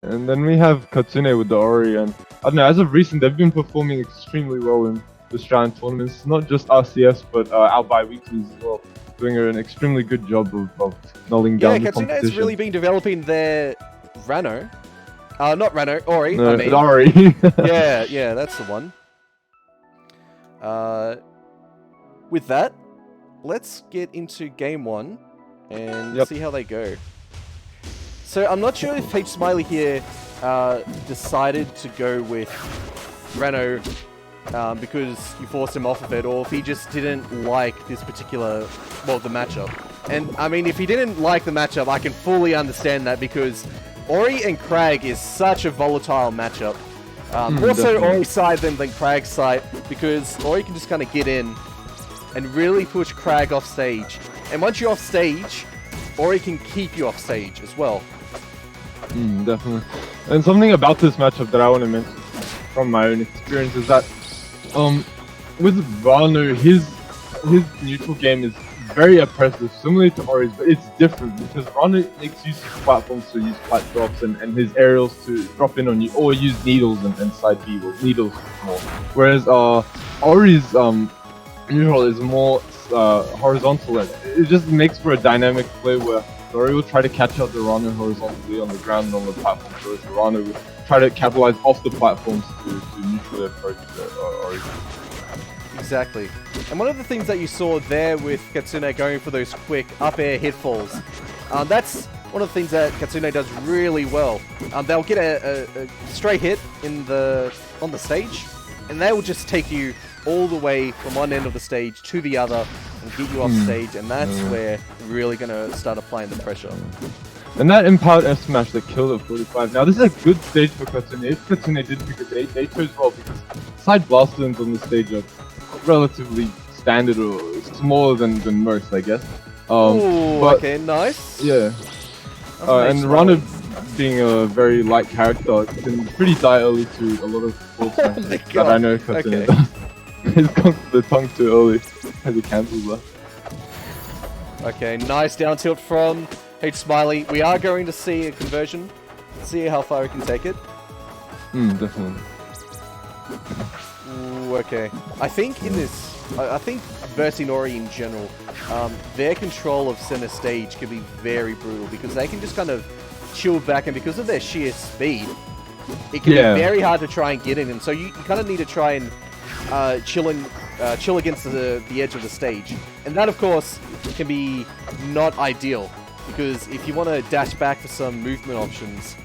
And then we have Katsune with the Ori, and I don't know, as of recent, they've been performing extremely well in the Strand tournaments, not just RCS, but our bi-weeklies as well, doing an extremely good job of nulling down the Katsune competition. has really been developing their Rano. Not Rano, Ori, No, I mean. Ori. yeah, that's the one. With that, let's get into game 1 and see how they go. So I'm not sure if HSmiley here decided to go with Rano because you forced him off of it, or if he just didn't like this particular, well, the matchup. And I mean, if he didn't like the matchup, I can fully understand that, because Ori and Crag is such a volatile matchup. More so Ori's side than Crag's side, because Ori can just kind of get in and really push Crag off stage. And once you're off stage, Ori can keep you off stage as well. Definitely. And something about this matchup that I want to mention from my own experience is that with Rano, his neutral game is very oppressive, similar to Ori's, but it's different because Rano makes use of platforms to use flat drops and his aerials to drop in on you, or use needles and side B, or needles more. Whereas Ori's neutral is more horizontal, and it just makes for a dynamic play where Ori will try to catch out the Rano horizontally on the ground and on the platform, whereas the Rano will try to capitalize off the platforms to neutrally approach Ori. Exactly. And one of the things that you saw there with Katsune going for those quick up air hitfalls, that's one of the things that Katsune does really well. They'll get a straight hit on the stage, and they will just take you all the way from one end of the stage to the other and get you off stage, and that's where you're really going to start applying the pressure. And that empowered F smash that killed at 45. Now this is a good stage for Katsune. If Katsune did pick it, they chose well, because side blast zones on the stage are relatively standard, or smaller than most, I guess. Okay, nice. Yeah. And Rana, being a very light character, can pretty die early to a lot of forward smashes that I know Katsune does. He's gone to the tongue too early as he cancels that. Okay, nice down tilt from HSmiley. We are going to see a conversion. Let's see how far we can take it. Definitely. Ooh, okay. I think versing Ori in general, their control of center stage can be very brutal, because they can just kind of chill back, and because of their sheer speed, it can be very hard to try and get in, and so you kind of need to try and chill against the edge of the stage. And that, of course, can be not ideal, because if you want to dash back for some movement options,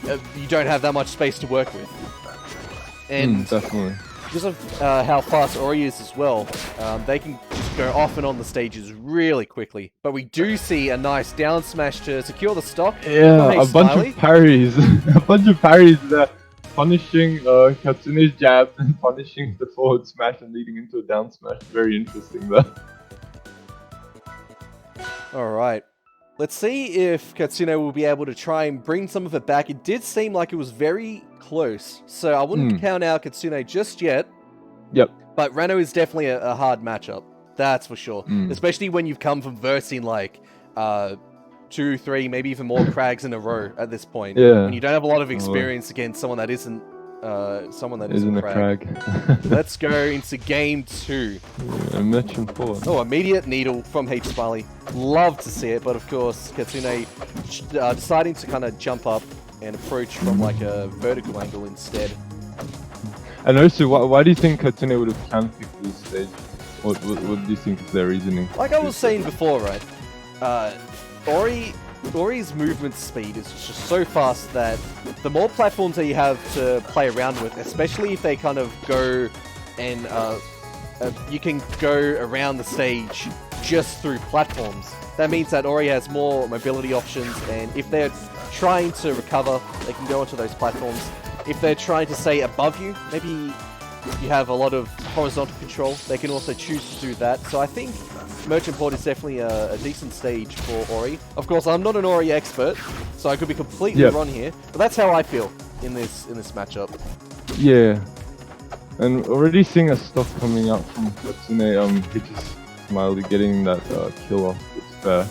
you don't have that much space to work with. And definitely. because of how fast Ori is as well, they can just go off and on the stages really quickly. But we do see a nice down smash to secure the stock. Yeah, a bunch of parries. A bunch of parries there, punishing Katsune's jab and punishing the forward smash and leading into a down smash. Very interesting there. Alright. Let's see if Katsune will be able to try and bring some of it back. It did seem like it was very close, so I wouldn't count out Katsune just yet. Yep. But Rano is definitely a hard matchup. That's for sure. Especially when you've come from versing like 2, 3, maybe even more Crags in a row at this point. Yeah. And you don't have a lot of experience against someone that isn't a Crag. Let's go into game 2. Yeah, mentioned forward. Oh, immediate needle from HSmiley. Love to see it, but of course Katsune deciding to kind of jump up and approach from like a vertical angle instead. And also, why do you think Katsune would have handpicked this stage? What do you think is their reasoning? Like I was saying before, right? Ori's movement speed is just so fast that the more platforms that you have to play around with, especially if they kind of go and you can go around the stage just through platforms. That means that Ori has more mobility options, and if they're trying to recover, they can go onto those platforms. If they're trying to stay above you, maybe you have a lot of horizontal control, they can also choose to do that. So I think Merchant Port is definitely a decent stage for Ori. Of course, I'm not an Ori expert, so I could be completely wrong here, but that's how I feel in this matchup. Yeah, and already seeing a stuff coming out from Katsune, HSmiley getting that kill off. It's fair.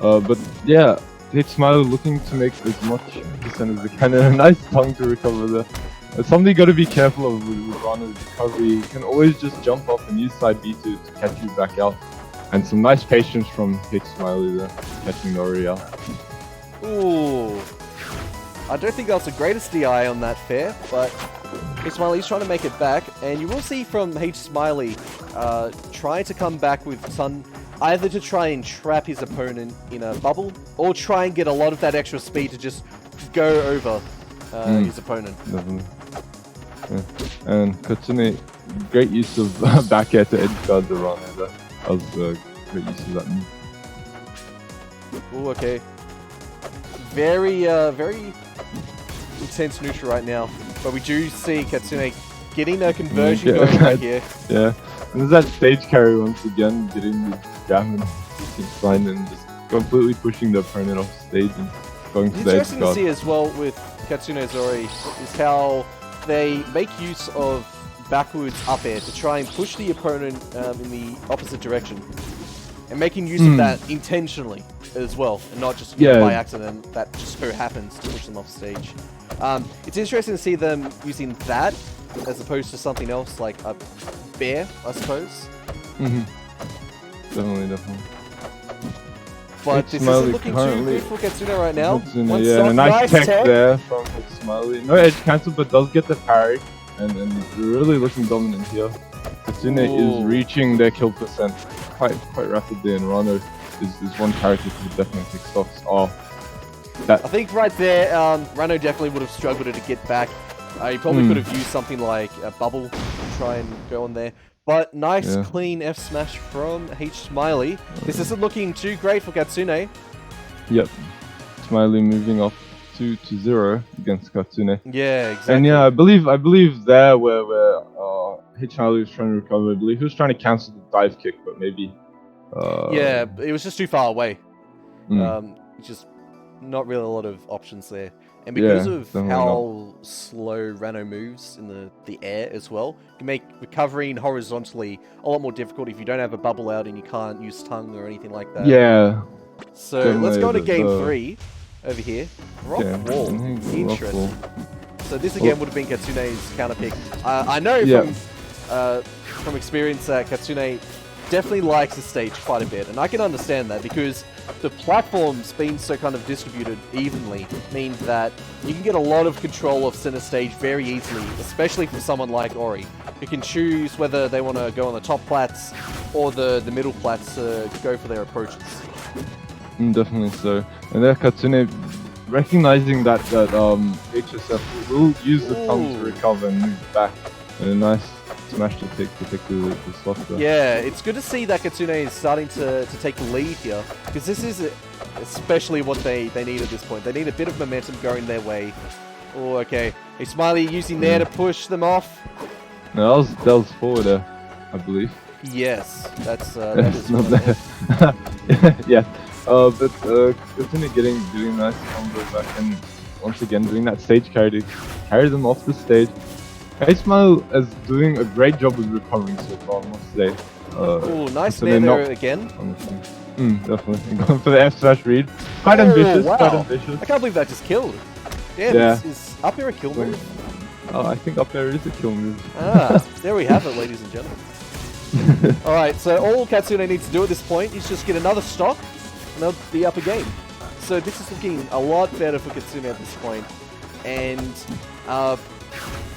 But yeah, HSmiley looking to make as much percent as they can, and a nice tongue to recover there. It's something you gotta be careful of with Rana's recovery. You can always just jump off and use side B to catch you back out. And some nice patience from HSmiley there, catching Ori out. Ooh. I don't think that was the greatest DI on that fair, but HSmiley's trying to make it back, and you will see from HSmiley trying to come back with Sun, either to try and trap his opponent in a bubble, or try and get a lot of that extra speed to just go over his opponent. Definitely. Yeah. And Katsune, great use of back air to edge guard the run. That was great use of that move. Ooh, okay. Very intense neutral right now, but we do see Katsune getting a conversion going right here. Yeah, and there's that stage carry once again, getting the jam and line and just completely pushing the opponent off stage and going to the edge Interesting guard. to see as well with Katsune Zori is how they make use of backwards up air to try and push the opponent in the opposite direction, and making use of that intentionally as well, and not just by accident. That just so happens to push them off stage. It's interesting to see them using that as opposed to something else like a bear, I suppose. Definitely. But this isn't looking too good for Katsune right now. Katsune, yeah, and a nice tech there from HSmiley. No edge cancel, but does get the parry, and really looking dominant here. Katsune is reaching their kill percent quite rapidly, and Rano is one character who definitely take stocks off. I think right there, Rano definitely would have struggled to get back. He probably could have used something like a bubble to try and go on there. But nice, clean F smash from HSmiley. This isn't looking too great for Katsune. Yep. Smiley moving off 2-0 against Katsune. Yeah, exactly. And yeah, I believe there where HSmiley was trying to recover. I believe he was trying to cancel the dive kick, but maybe. Yeah, it was just too far away. Just not really a lot of options there. And because of how slow Rano moves in the air as well, it can make recovering horizontally a lot more difficult if you don't have a bubble out and you can't use tongue or anything like that. Yeah. So let's go to game 3 over here. Rock wall. Interesting. So this again would have been Katsune's counter pick. I know from experience that Katsune definitely likes the stage quite a bit, and I can understand that because the platforms being so kind of distributed evenly means that you can get a lot of control of center stage very easily, especially from someone like Ori, who can choose whether they want to go on the top plats or the middle plats to go for their approaches. Definitely so. And there Katsune, recognizing that HSF will use the tongue to recover and move back, and a nice smash to take the slot there. Yeah, it's good to see that Katsune is starting to take the lead here, because this is especially what they need at this point. They need a bit of momentum going their way. Oh, okay. HSmiley using there to push them off. No, that was forward there, I believe. Yes, that is not there. Yeah. But Katsune doing nice combo back, and once again doing that stage carry to carry them off the stage. HSmiley is doing a great job with recovering so far, I must say. Oh, nice there again. Definitely. Going for the F smash read. Quite ambitious, wow. quite ambitious. I can't believe that just killed. Yeah. Is up air a kill move? Oh, I think up air is a kill move. There we have it, ladies and gentlemen. Alright, so all Katsune needs to do at this point is just get another stock, and they'll be up a game. So this is looking a lot better for Katsune at this point. And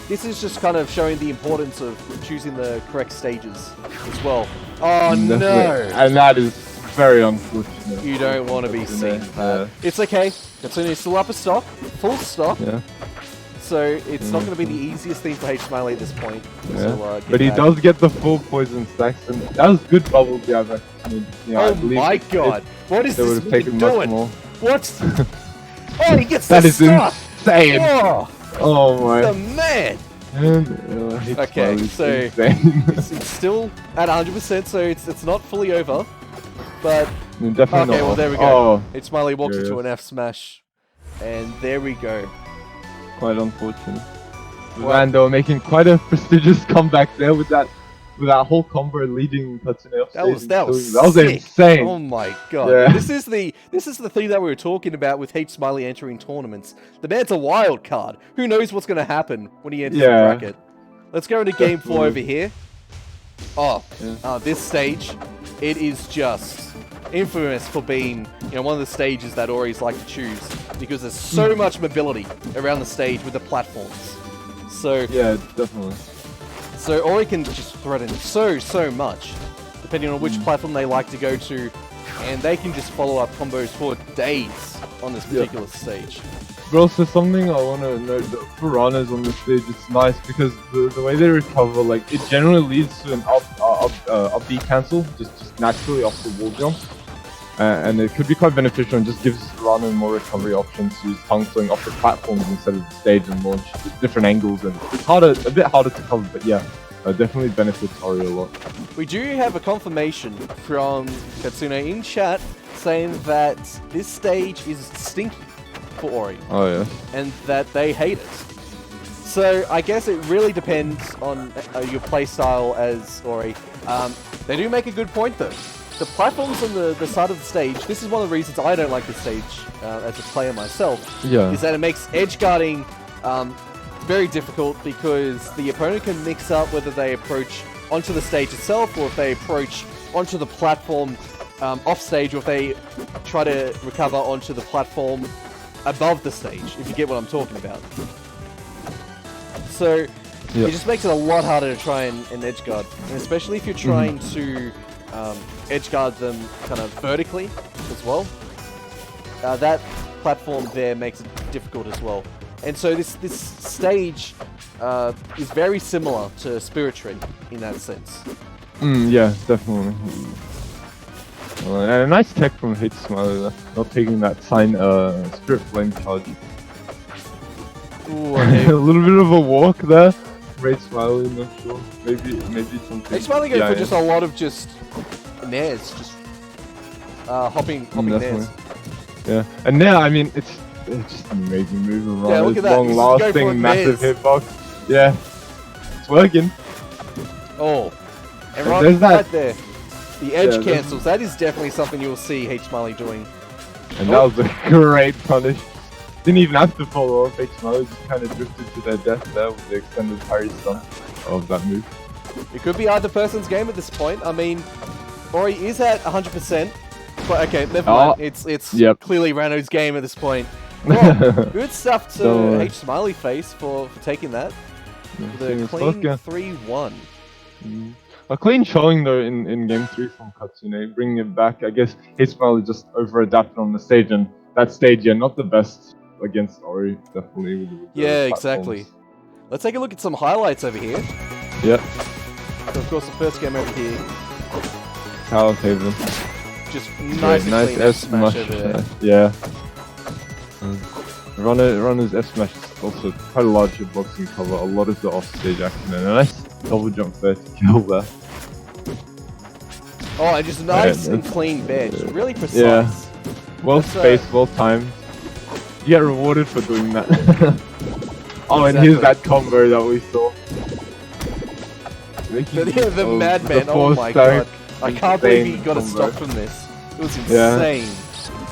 this is just kind of showing the importance of choosing the correct stages as well. Oh no! And that is very unfortunate. You don't want to be seen. It's okay. Katsune is still up a stock, full stock. Yeah. So it's not going to be the easiest thing for HSmiley at this point. Yeah. So, but he does get the full poison stacks, and that was good bubble jab. Oh my god! What is this man doing? What? Oh, he gets that the is stock! Insane! Oh my! The man! Okay, so it's still at 100%, so it's not fully over, but definitely okay, well there we go. Oh, HSmiley walks into an F smash, and there we go. Quite unfortunate. Lando making quite a prestigious comeback there with that with that whole combo leading Katsune off stage. That was sick. Insane. Oh my god! Yeah. This is the thing that we were talking about with HSmiley entering tournaments. The man's a wild card. Who knows what's going to happen when he enters the bracket? Let's go into game 4 over here. Oh, this stage, it is just infamous for being, one of the stages that Ori's like to choose because there's so much mobility around the stage with the platforms. So yeah, definitely. So Ori can just threaten so much, depending on which platform they like to go to, and they can just follow up combos for days on this particular stage. But also something I want to note, that for runners on this stage, it's nice because the way they recover, like, it generally leads to an up B cancel, just naturally off the wall jump. And it could be quite beneficial and just gives runner more recovery options to use tongue swing off the platforms instead of the stage and launch with different angles. And it's a bit harder to cover, but yeah, definitely benefits Ori a lot. We do have a confirmation from Katsune in chat saying that this stage is stinky for Ori. Oh yeah. And that they hate it. So I guess it really depends on your playstyle as Ori. They do make a good point though. The platforms on the side of the stage, this is one of the reasons I don't like this stage as a player myself, is that it makes edge guarding very difficult because the opponent can mix up whether they approach onto the stage itself or if they approach onto the platform off stage or if they try to recover onto the platform above the stage, if you get what I'm talking about. So it just makes it a lot harder to try and edge guard, and especially if you're trying to edge guard them kind of vertically as well. That platform there makes it difficult as well. And so this stage is very similar to Spirit Tree in that sense. Yeah, definitely. And a nice tech from HSmiley, not taking that Spirit Flame charge. Ooh, a little bit of a walk there. HSmiley, not sure. Maybe something. HSmiley goes for just a lot of just nairs, just hopping nairs. Yeah, and now I mean it's just an amazing move around. Yeah, look at that. Long-lasting, massive hitbox. Yeah, it's working. Oh, and there's right there, the edge cancels. That is definitely something you will see HSmiley doing. And that was a great punish. Didn't even have to follow up. HSmiley just kind of drifted to their death there with the extended parry stun of that move. It could be either person's game at this point. I mean, Ori is at 100%, but okay, never mind. It's clearly Rano's game at this point. Well, good stuff to HSmileyFace for taking that. The clean 3-1. A clean showing though in game 3 from Katsune, bringing it back. I guess HSmiley just over-adapted on the stage, and that stage, not the best against Ori, definitely. With the exactly. Let's take a look at some highlights over here. Yep. So of course the first game over here. Talent Haven. Just nice S smash over there. Yeah. Runner's F smash is also quite a large hitboxing cover. A lot of the offstage action and a nice double jump there to kill there. Oh, and just nice and clean bench. Really precise. Yeah. Well spaced, well timed. You get rewarded for doing that. And here's that combo that we saw. The madman, oh my god. I can't believe he got a stop from this. It was insane.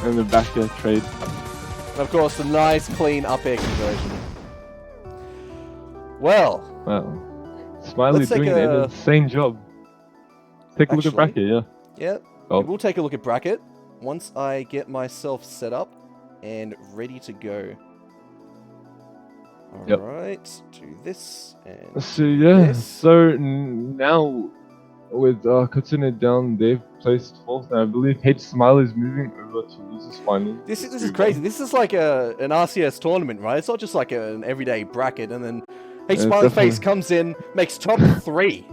And the back air trade. And of course, the nice, clean up air conversion. Well. Smiley doing an insane job. Take a look at bracket, Yeah. We'll take a look at bracket once I get myself set up and ready to go. Alright, do this and this. So now with Katsune down, they've placed 4th, and I believe HSmiley is moving over to losers final. This is crazy. This is like an RCS tournament, right? It's not just like an everyday bracket, and then HSmileyFace comes in, makes top 3.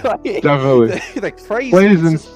Definitely. They're crazy.